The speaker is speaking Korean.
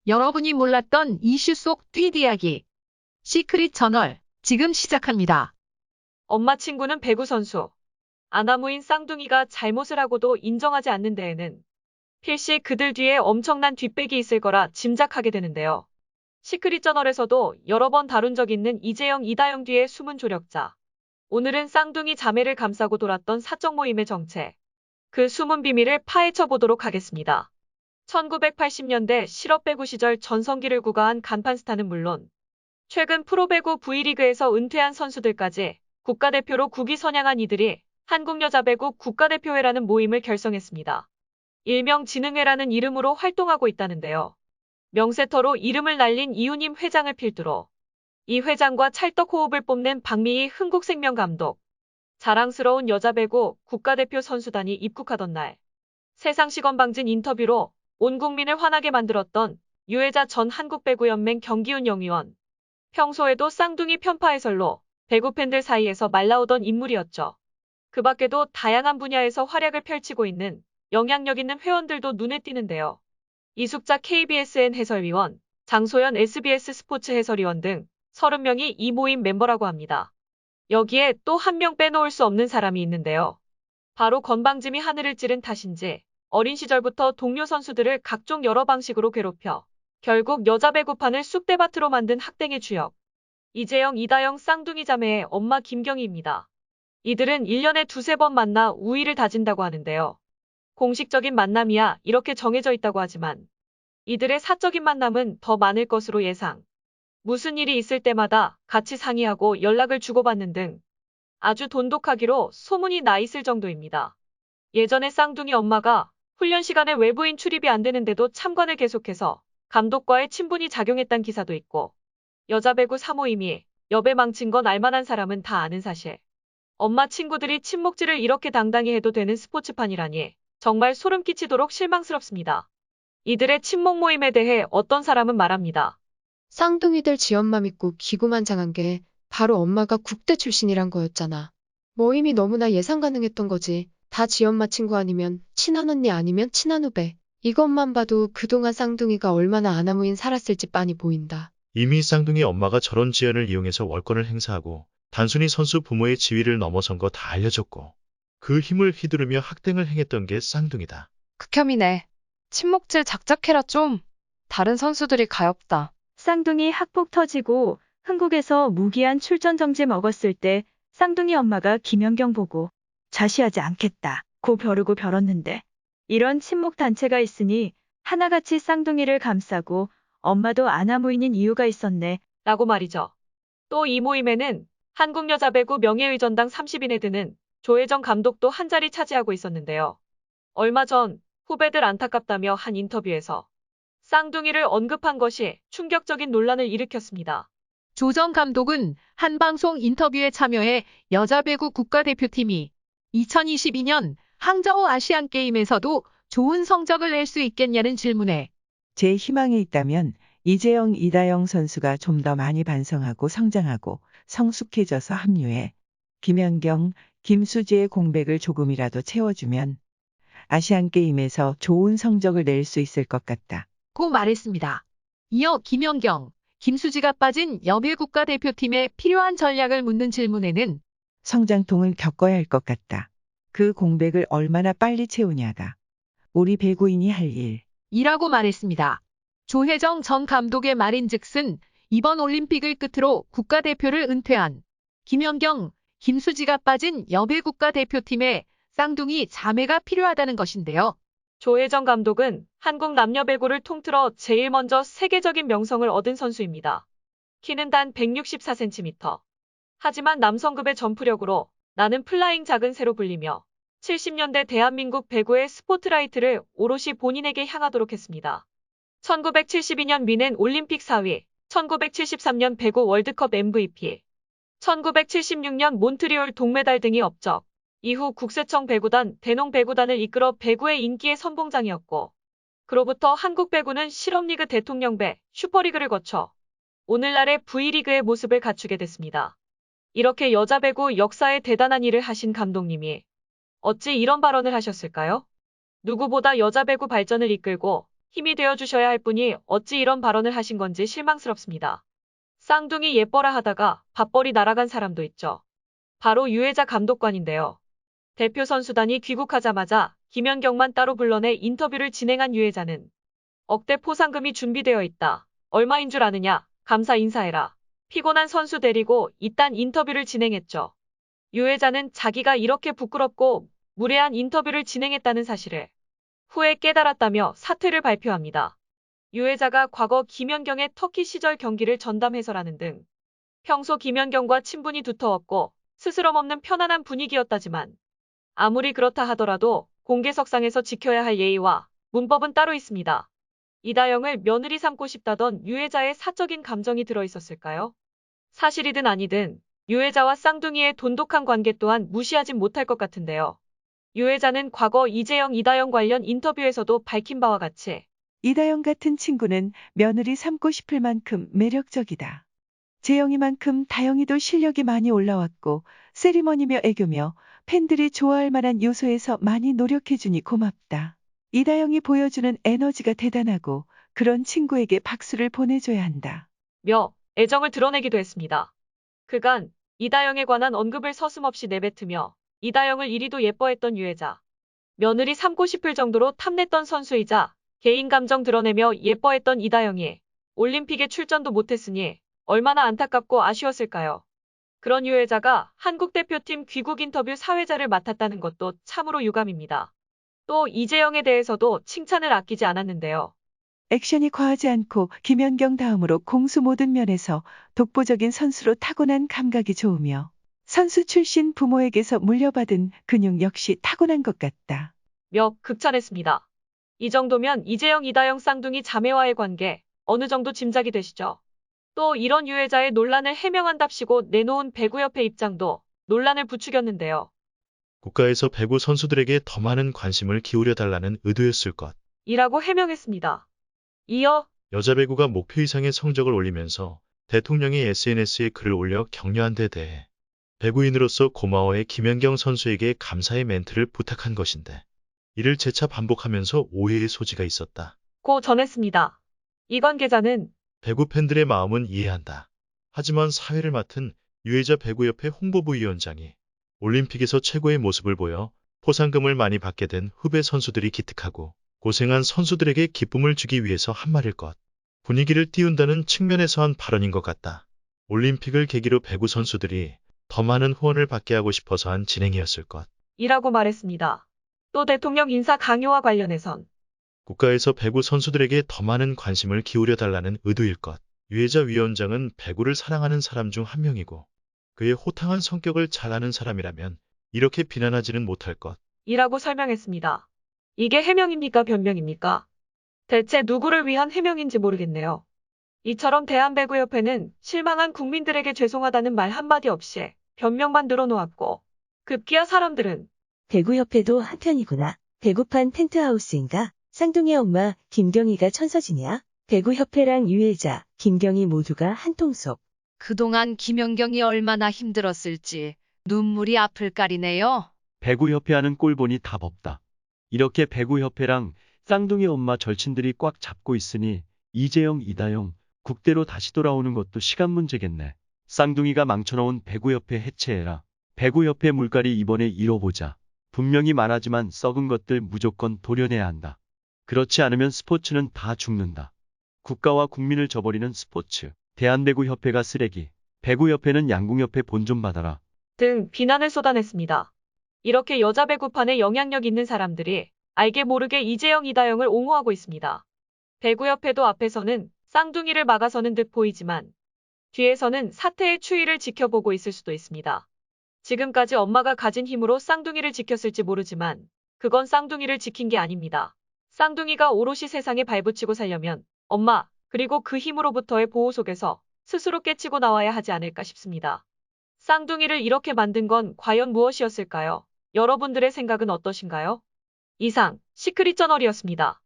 여러분이 몰랐던 이슈 속 뒷이야기. 시크릿 저널, 지금 시작합니다. 엄마 친구는 배구 선수. 아나무인 쌍둥이가 잘못을 하고도 인정하지 않는 데에는 필시 그들 뒤에 엄청난 뒷백이 있을 거라 짐작하게 되는데요. 시크릿 저널에서도 여러 번 다룬 적 있는 이재영, 이다영 뒤의 숨은 조력자. 오늘은 쌍둥이 자매를 감싸고 돌았던 사적 모임의 정체. 그 숨은 비밀을 파헤쳐 보도록 하겠습니다. 1980년대 실업 배구 시절 전성기를 구가한 간판 스타는 물론 최근 프로배구 V리그에서 은퇴한 선수들까지 국가대표로 국위 선양한 이들이 한국여자배구 국가대표회라는 모임을 결성했습니다. 일명 진흥회라는 이름으로 활동하고 있다는데요. 명세터로 이름을 날린 이우님 회장을 필두로 이 회장과 찰떡호흡을 뽐낸 박미희 흥국생명 감독, 자랑스러운 여자배구 국가대표 선수단이 입국하던 날 세상시건방진 인터뷰로 온 국민을 화나게 만들었던 유혜자 전 한국배구연맹 경기훈 영위원. 평소에도 쌍둥이 편파 해설로 배구 팬들 사이에서 말라오던 인물이었죠. 그 밖에도 다양한 분야에서 활약을 펼치고 있는 영향력 있는 회원들도 눈에 띄는데요. 이숙자 KBSN 해설위원, 장소연 SBS 스포츠 해설위원 등 30명이 이 모임 멤버라고 합니다. 여기에 또 한 명 빼놓을 수 없는 사람이 있는데요. 바로 건방짐이 하늘을 찌른 탓인지 어린 시절부터 동료 선수들을 각종 여러 방식으로 괴롭혀 결국 여자 배구판을 쑥대밭으로 만든 학댕의 주역. 이재영, 이다영 쌍둥이 자매의 엄마 김경희입니다. 이들은 1년에 두세 번 만나 우위를 다진다고 하는데요. 공식적인 만남이야 이렇게 정해져 있다고 하지만 이들의 사적인 만남은 더 많을 것으로 예상. 무슨 일이 있을 때마다 같이 상의하고 연락을 주고받는 등 아주 돈독하기로 소문이 나 있을 정도입니다. 예전에 쌍둥이 엄마가 훈련 시간에 외부인 출입이 안 되는데도 참관을 계속해서 감독과의 친분이 작용했단 기사도 있고 여자배구 사모임이 여배 망친 건 알만한 사람은 다 아는 사실. 엄마 친구들이 친목질을 이렇게 당당히 해도 되는 스포츠판이라니 정말 소름 끼치도록 실망스럽습니다. 이들의 친목 모임에 대해 어떤 사람은 말합니다. 쌍둥이들 지엄마 믿고 기고만장한 게 바로 엄마가 국대 출신이란 거였잖아. 모임이 너무나 예상 가능했던 거지. 다 지엄마 친구 아니면 친한 언니 아니면 친한 후배. 이것만 봐도 그동안 쌍둥이가 얼마나 아나무인 살았을지 빤히 보인다. 이미 쌍둥이 엄마가 저런 지연을 이용해서 월권을 행사하고 단순히 선수 부모의 지위를 넘어선 거 다 알려졌고 그 힘을 휘두르며 학댕을 행했던 게 쌍둥이다. 극혐이네. 친목질 작작해라 좀. 다른 선수들이 가엾다. 쌍둥이 학폭 터지고 흥국에서 무기한 출전 정지 먹었을 때 쌍둥이 엄마가 김연경 보고 자시하지 않겠다 고 벼르고 벼렀는데 이런 친목 단체가 있으니 하나같이 쌍둥이를 감싸고 엄마도 아나무인인 이유가 있었네 라고 말이죠. 또 이 모임에는 한국여자배구 명예의전당 30인에 드는 조혜정 감독도 한자리 차지하고 있었는데요. 얼마 전 후배들 안타깝다며 한 인터뷰에서 쌍둥이를 언급한 것이 충격적인 논란을 일으켰습니다. 조정 감독은 한 방송 인터뷰에 참여해 여자배구 국가대표팀이 2022년 항저우 아시안게임에서도 좋은 성적을 낼 수 있겠냐는 질문에 제 희망이 있다면 이재영, 이다영 선수가 좀 더 많이 반성하고 성장하고 성숙해져서 합류해 김연경, 김수지의 공백을 조금이라도 채워주면 아시안게임에서 좋은 성적을 낼 수 있을 것 같다. 고 말했습니다. 이어 김연경, 김수지가 빠진 여배 국가대표팀에 필요한 전략을 묻는 질문에는 성장통을 겪어야 할 것 같다. 그 공백을 얼마나 빨리 채우냐가 우리 배구인이 할 일. 이라고 말했습니다. 조혜정 전 감독의 말인즉슨 이번 올림픽을 끝으로 국가대표를 은퇴한 김연경, 김수지가 빠진 여배 국가대표팀에 쌍둥이 자매가 필요하다는 것인데요. 조혜정 감독은 한국 남녀 배구를 통틀어 제일 먼저 세계적인 명성을 얻은 선수입니다. 키는 단 164cm. 하지만 남성급의 점프력으로 나는 플라잉 작은 새로 불리며 70년대 대한민국 배구의 스포트라이트를 오롯이 본인에게 향하도록 했습니다. 1972년 미넨 올림픽 4위, 1973년 배구 월드컵 MVP, 1976년 몬트리올 동메달 등이 업적. 이후 국세청 배구단, 대농 배구단을 이끌어 배구의 인기의 선봉장이었고 그로부터 한국 배구는 실업리그 대통령배, 슈퍼리그를 거쳐 오늘날의 V리그의 모습을 갖추게 됐습니다. 이렇게 여자 배구 역사에 대단한 일을 하신 감독님이 어찌 이런 발언을 하셨을까요? 누구보다 여자 배구 발전을 이끌고 힘이 되어주셔야 할 분이 어찌 이런 발언을 하신 건지 실망스럽습니다. 쌍둥이 예뻐라 하다가 밥벌이 날아간 사람도 있죠. 바로 유혜자 감독관인데요. 대표 선수단이 귀국하자마자 김연경만 따로 불러내 인터뷰를 진행한 유혜자는 억대 포상금이 준비되어 있다. 얼마인 줄 아느냐? 감사 인사해라. 피곤한 선수 데리고 이딴 인터뷰를 진행했죠. 유혜자는 자기가 이렇게 부끄럽고 무례한 인터뷰를 진행했다는 사실을 후에 깨달았다며 사퇴를 발표합니다. 유혜자가 과거 김연경의 터키 시절 경기를 전담 해설하는 등 평소 김연경과 친분이 두터웠고 스스럼 없는 편안한 분위기였다지만 아무리 그렇다 하더라도 공개석상에서 지켜야 할 예의와 문법은 따로 있습니다. 이다영을 며느리 삼고 싶다던 유혜자의 사적인 감정이 들어있었을까요? 사실이든 아니든 유혜자와 쌍둥이의 돈독한 관계 또한 무시하진 못할 것 같은데요. 유혜자는 과거 이재영, 이다영 관련 인터뷰에서도 밝힌 바와 같이 이다영 같은 친구는 며느리 삼고 싶을 만큼 매력적이다. 재영이만큼 다영이도 실력이 많이 올라왔고 세리머니며 애교며 팬들이 좋아할 만한 요소에서 많이 노력해주니 고맙다. 이다영이 보여주는 에너지가 대단하고 그런 친구에게 박수를 보내줘야 한다. 며 애정을 드러내기도 했습니다. 그간 이다영에 관한 언급을 서슴없이 내뱉으며 이다영을 이리도 예뻐했던 유혜자. 며느리 삼고 싶을 정도로 탐냈던 선수이자 개인 감정 드러내며 예뻐했던 이다영이 올림픽에 출전도 못했으니 얼마나 안타깝고 아쉬웠을까요? 그런 유혜자가 한국 대표팀 귀국 인터뷰 사회자를 맡았다는 것도 참으로 유감입니다. 또 이재영에 대해서도 칭찬을 아끼지 않았는데요. 액션이 과하지 않고 김연경 다음으로 공수 모든 면에서 독보적인 선수로 타고난 감각이 좋으며 선수 출신 부모에게서 물려받은 근육 역시 타고난 것 같다. 며 극찬했습니다. 이 정도면 이재영, 이다영 쌍둥이 자매와의 관계 어느 정도 짐작이 되시죠? 또 이런 유혜자의 논란을 해명한답시고 내놓은 배구협회 입장도 논란을 부추겼는데요. 국가에서 배구 선수들에게 더 많은 관심을 기울여 달라는 의도였을 것. 이라고 해명했습니다. 이어 여자 배구가 목표 이상의 성적을 올리면서 대통령이 SNS에 글을 올려 격려한 데 대해 배구인으로서 고마워해 김연경 선수에게 감사의 멘트를 부탁한 것인데 이를 재차 반복하면서 오해의 소지가 있었다. 고 전했습니다. 이 관계자는 배구 팬들의 마음은 이해한다. 하지만 사회를 맡은 유혜자 배구협회 홍보부위원장이 올림픽에서 최고의 모습을 보여 포상금을 많이 받게 된 후배 선수들이 기특하고 고생한 선수들에게 기쁨을 주기 위해서 한 말일 것. 분위기를 띄운다는 측면에서 한 발언인 것 같다. 올림픽을 계기로 배구 선수들이 더 많은 후원을 받게 하고 싶어서 한 진행이었을 것. 이라고 말했습니다. 또 대통령 인사 강요와 관련해선 국가에서 배구 선수들에게 더 많은 관심을 기울여 달라는 의도일 것. 유혜자 위원장은 배구를 사랑하는 사람 중 한 명이고 그의 호탕한 성격을 잘 아는 사람이라면 이렇게 비난하지는 못할 것. 이라고 설명했습니다. 이게 해명입니까 변명입니까? 대체 누구를 위한 해명인지 모르겠네요. 이처럼 대한배구협회는 실망한 국민들에게 죄송하다는 말 한마디 없이 변명만 늘어놓았고 급기야 사람들은 배구협회도 한편이구나. 배구판 텐트하우스인가? 쌍둥이 엄마 김경희가 천서진이야? 배구협회랑 유혜자, 김경희 모두가 한통속. 그동안 김연경이 얼마나 힘들었을지 눈물이 앞을 가리네요. 배구협회 하는 꼴 보니 답 없다. 이렇게 배구협회랑 쌍둥이 엄마 절친들이 꽉 잡고 있으니 이재영, 이다영 국대로 다시 돌아오는 것도 시간 문제겠네. 쌍둥이가 망쳐놓은 배구협회 해체해라. 배구협회 물갈이 이번에 이뤄보자. 분명히 말하지만 썩은 것들 무조건 도려내야 한다. 그렇지 않으면 스포츠는 다 죽는다. 국가와 국민을 저버리는 스포츠. 대한배구협회가 쓰레기. 배구협회는 양궁협회 본 좀 받아라. 등 비난을 쏟아냈습니다. 이렇게 여자 배구판에 영향력 있는 사람들이 알게 모르게 이재영, 이다영을 옹호하고 있습니다. 배구협회도 앞에서는 쌍둥이를 막아서는 듯 보이지만 뒤에서는 사태의 추이를 지켜보고 있을 수도 있습니다. 지금까지 엄마가 가진 힘으로 쌍둥이를 지켰을지 모르지만 그건 쌍둥이를 지킨 게 아닙니다. 쌍둥이가 오롯이 세상에 발붙이고 살려면 엄마 그리고 그 힘으로부터의 보호 속에서 스스로 깨치고 나와야 하지 않을까 싶습니다. 쌍둥이를 이렇게 만든 건 과연 무엇이었을까요? 여러분들의 생각은 어떠신가요? 이상 시크릿 저널이었습니다.